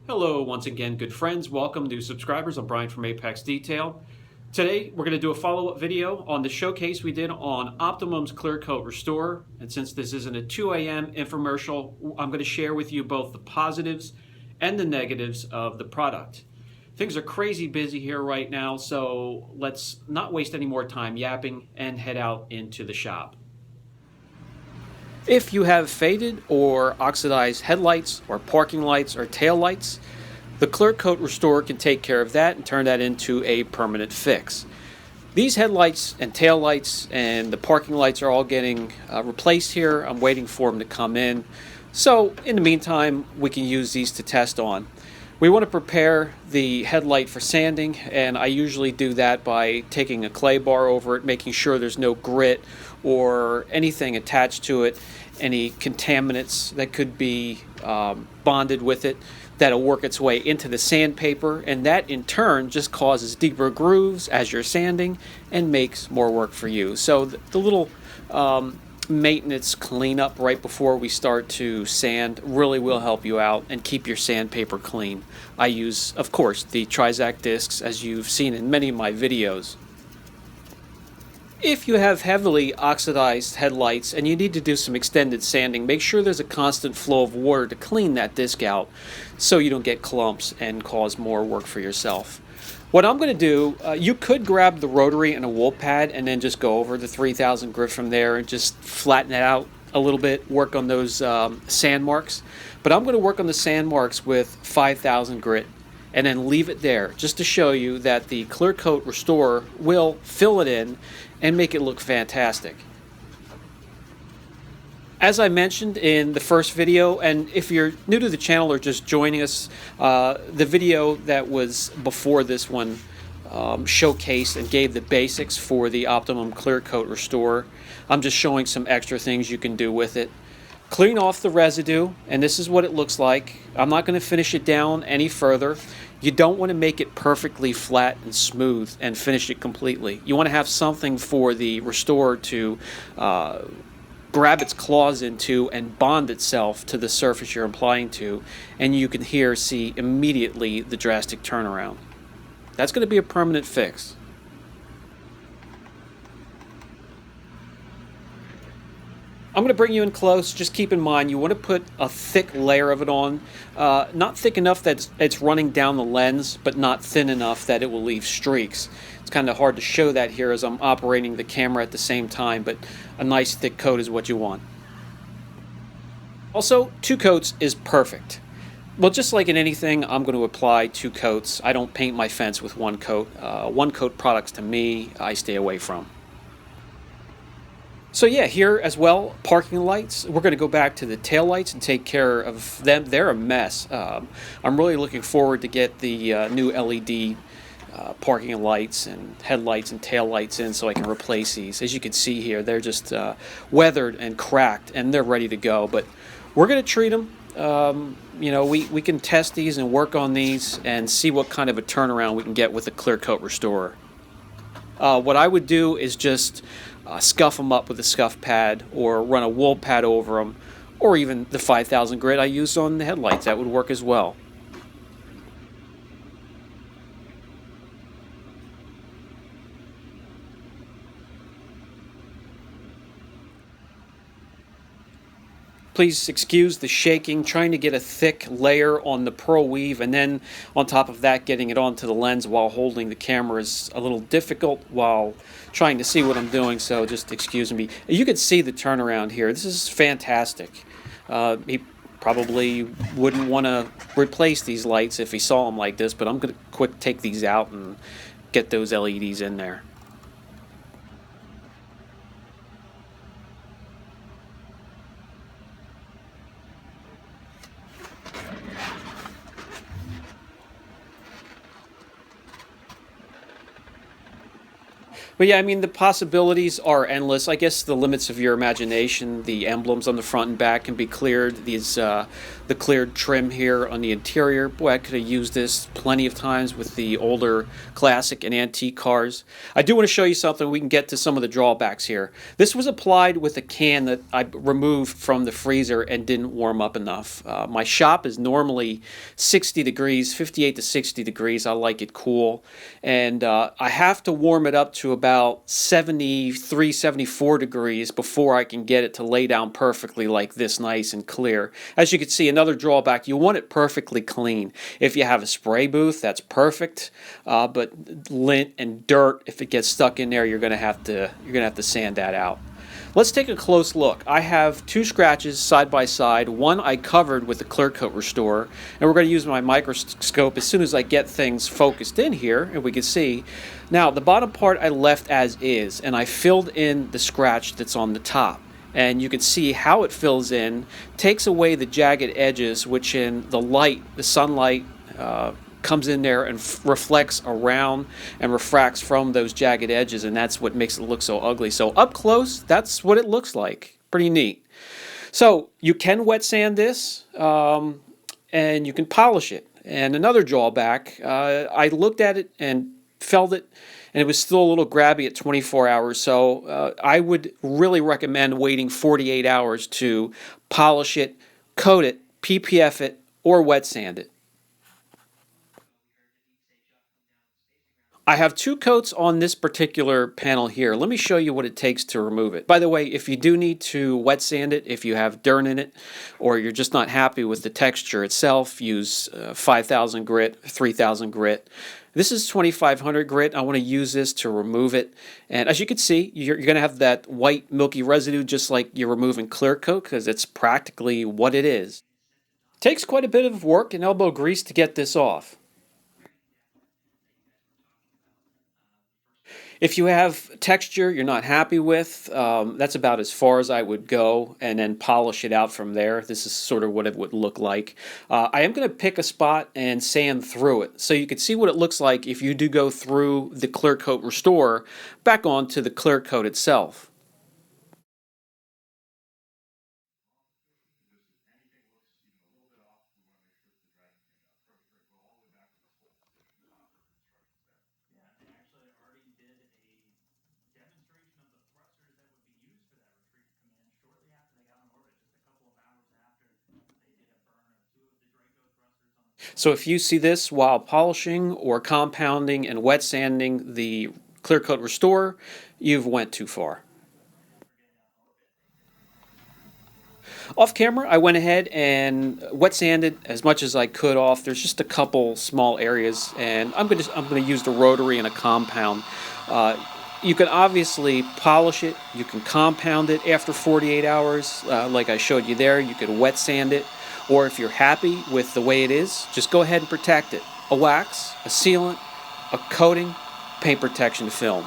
Hello once again, good friends. Welcome, new subscribers. I'm Brian from Apex Detail. Today we're going to do a follow-up video on the showcase we did on Optimum's Clear Coat Restore. And since this isn't a 2 a.m. infomercial, I'm going to share with you both the positives and the negatives of the product. Things are crazy busy here right now, so let's not waste any more time yapping and head out into the shop. If you have faded or oxidized headlights or parking lights or tail lights, the Clear Coat Restore can take care of that and turn that into a permanent fix. These headlights and tail lights and the parking lights are all getting replaced here. I'm waiting for them to come in. So in the meantime, we can use these to test on. We want to prepare the headlight for sanding, and I usually do that by taking a clay bar over it, making sure there's no grit or anything attached to it, any contaminants that could be bonded with it that'll work its way into the sandpaper, and that in turn just causes deeper grooves as you're sanding and makes more work for you. So the little maintenance cleanup right before we start to sand really will help you out and keep your sandpaper clean. I use, of course, the Trizact discs as you've seen in many of my videos. If you have heavily oxidized headlights and you need to do some extended sanding, make sure there's a constant flow of water to clean that disc out so you don't get clumps and cause more work for yourself. What I'm going to do, you could grab the rotary and a wool pad and then just go over the 3000 grit from there and just flatten it out a little bit, work on those sand marks. But I'm going to work on the sand marks with 5000 grit and then leave it there just to show you that the Clear Coat Restore will fill it in and make it look fantastic. As I mentioned in the first video, and if you're new to the channel or just joining us, the video that was before this one showcased and gave the basics for the Optimum Clear Coat Restore. I'm just showing some extra things you can do with it. Clean off the residue, and this is what it looks like. I'm not going to finish it down any further. You don't want to make it perfectly flat and smooth and finish it completely. You want to have something for the Restore to grab its claws into and bond itself to the surface you're applying to, and you can see immediately the drastic turnaround. That's going to be a permanent fix. I'm going to bring you in close. Just keep in mind you want to put a thick layer of it on, not thick enough that it's running down the lens, but not thin enough that it will leave streaks. It's kind of hard to show that here as I'm operating the camera at the same time, but a nice thick coat is what you want. Also, 2 coats is perfect. Well, just like in anything, I'm going to apply 2 coats. I don't paint my fence with 1 coat. 1 coat products to me, I stay away from. So yeah, here as well, parking lights. We're going to go back to the tail lights and take care of them. They're a mess. I'm really looking forward to get the new LED parking lights and headlights and tail lights in so I can replace these. As you can see here, they're just weathered and cracked and they're ready to go. But we're going to treat them. You know, we can test these and work on these and see what kind of a turnaround we can get with the Clear Coat Restorer. What I would do is just scuff them up with a scuff pad or run a wool pad over them, or even the 5000 grit I used on the headlights. That would work as well. Please excuse the shaking, trying to get a thick layer on the pearl weave, and then on top of that getting it onto the lens while holding the camera is a little difficult while trying to see what I'm doing, so just excuse me. You can see the turnaround here. This is fantastic. He probably wouldn't want to replace these lights if he saw them like this, but I'm going to quick take these out and get those LEDs in there. But yeah, I mean, the possibilities are endless. I guess the limits of your imagination. The emblems on the front and back can be cleared. The cleared trim here on the interior. Boy, I could have used this plenty of times with the older classic and antique cars. I do want to show you something. We can get to some of the drawbacks here. This was applied with a can that I removed from the freezer and didn't warm up enough. My shop is normally 60 degrees, 58 to 60 degrees. I like it cool. And I have to warm it up to about 73, 74 degrees before I can get it to lay down perfectly like this, nice and clear. As you can see, another drawback, you want it perfectly clean. If you have a spray booth, that's perfect, but lint and dirt, if it gets stuck in there, you're gonna have to sand that out. Let's take a close look. I have two scratches side by side. One I covered with the Clear Coat Restorer, and we're going to use my microscope as soon as I get things focused in here, and we can see. Now, the bottom part I left as is, and I filled in the scratch that's on the top. And you can see how it fills in, takes away the jagged edges, which in the light, the sunlight, comes in there and reflects around and refracts from those jagged edges, and that's what makes it look so ugly. So up close, that's what it looks like. Pretty neat. So you can wet sand this, and you can polish it. And another drawback, I looked at it and felt it, and it was still a little grabby at 24 hours. So I would really recommend waiting 48 hours to polish it, coat it, PPF it, or wet sand it. I have two coats on this particular panel here. Let me show you what it takes to remove it. By the way, if you do need to wet sand it, if you have dirt in it, or you're just not happy with the texture itself, use 5,000 grit, 3,000 grit. This is 2,500 grit. I want to use this to remove it. And as you can see, you're going to have that white milky residue just like you're removing clear coat, because it's practically what it is. Takes quite a bit of work and elbow grease to get this off. If you have texture you're not happy with, that's about as far as I would go, and then polish it out from there. This is sort of what it would look like. I am going to pick a spot and sand through it so you can see what it looks like if you do go through the Clear Coat Restorer back onto the clear coat itself. So if you see this while polishing or compounding and wet sanding the Clear Coat Restorer, you've went too far. Off camera, I went ahead and wet sanded as much as I could off. There's just a couple small areas, and I'm gonna use the rotary and a compound. You can obviously polish it. You can compound it after 48 hours, like I showed you there. You could wet sand it, or if you're happy with the way it is, just go ahead and protect it. A wax, a sealant, a coating, paint protection film.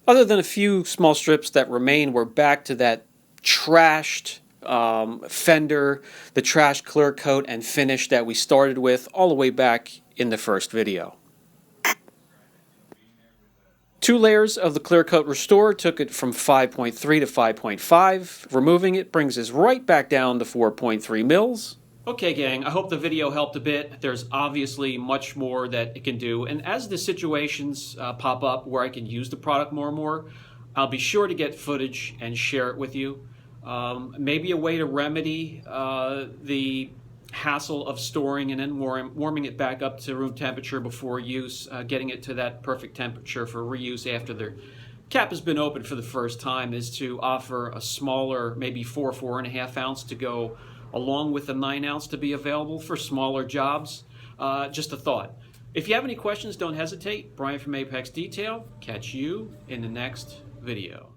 Other than a few small strips that remain, we're back to that trashed fender, the trash clear coat and finish that we started with all the way back in the first video. Two layers of the Clear Coat Restore took it from 5.3 to 5.5. Removing it brings us right back down to 4.3 mils. Okay, gang, I hope the video helped a bit. There's obviously much more that it can do, and as the situations pop up where I can use the product more and more, I'll be sure to get footage and share it with you. Maybe a way to remedy the hassle of storing and then warming it back up to room temperature before use, getting it to that perfect temperature for reuse after the cap has been opened for the first time, is to offer a smaller, maybe 4.5 ounce to go along with the 9 ounce to be available for smaller jobs. Just a thought. If you have any questions, don't hesitate. Brian from Apex Detail. Catch you in the next video.